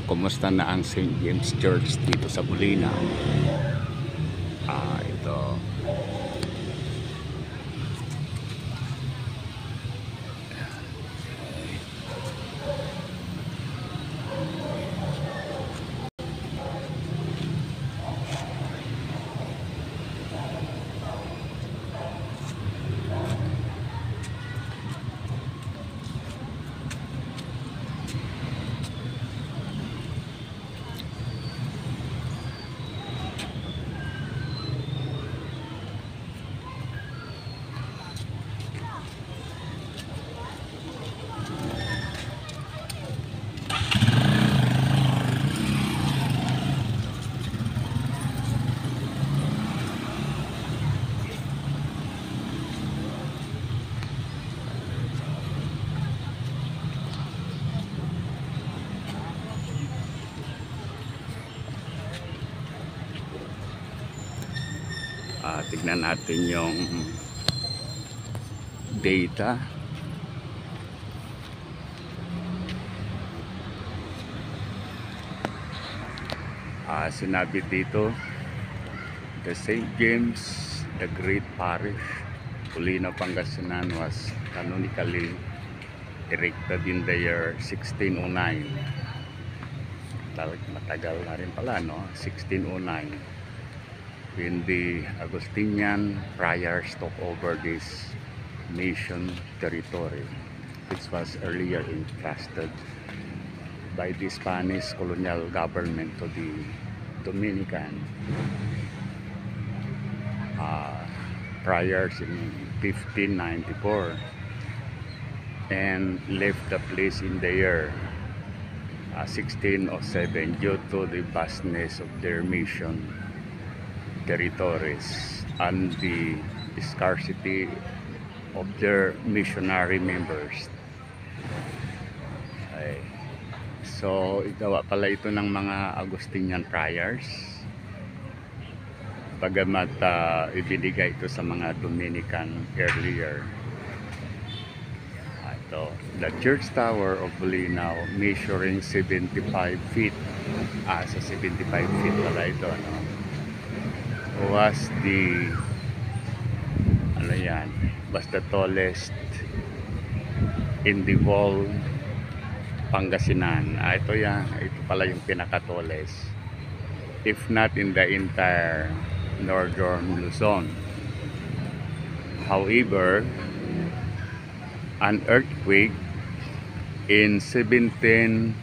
kumusta na ang St. James Church dito sa Bulina? Ito. Tignan natin yung data. Sinabi dito, the St. James the Great Parish, Bulina, Pangasinan was canonically erected in the year 1609. Matagal na rin pala, no? 1609. When the Augustinian friars took over this mission territory, which was earlier entrusted by the Spanish colonial government to the Dominican friars in 1594, and left the place in the year 1607 due to the vastness of their mission territories and the scarcity of their missionary members. So gawa pala ito ng mga Augustinian friars, bagamat ibinigay ito sa mga Dominican earlier. Ito, the church tower of Bulina, measuring 75 feet, sa 75 feet pala ito, no? Was the tallest in the whole Pangasinan. Ito pala yung pinaka-tallest, if not in the entire northern Luzon. However, an earthquake in 1788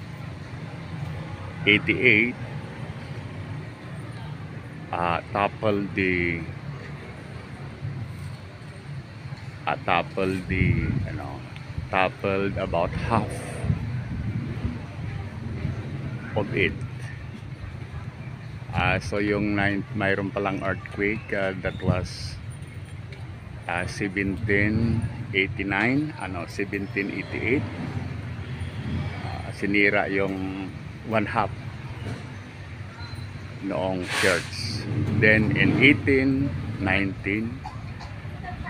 toppled about half of it. So yung mayroon palang earthquake that was 1788, sinira yung one half noong church. Then in 1819,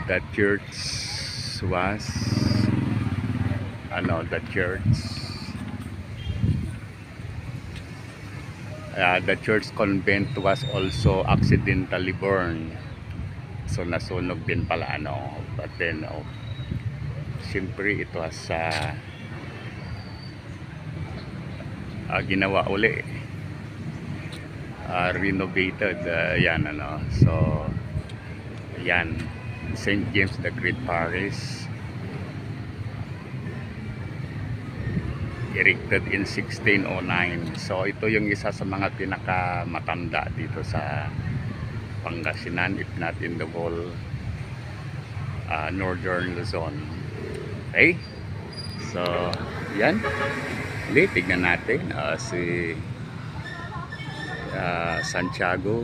the church convent was also accidentally burned. So nasunog din pala, but then siyempre it was ginawa uli, renovated. So yan, St. James the Great Parish, erected in 1609. So ito yung isa sa mga pinakamatanda dito sa Pangasinan, if not in the whole northern Luzon. Okay, so yan, tignan natin si Santiago.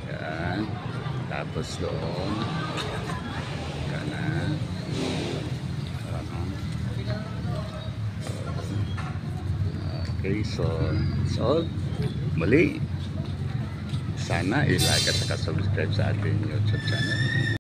Yan. Tapos doon kanan. Okay, so muli, sana i-like at saka subscribe sa ating YouTube channel.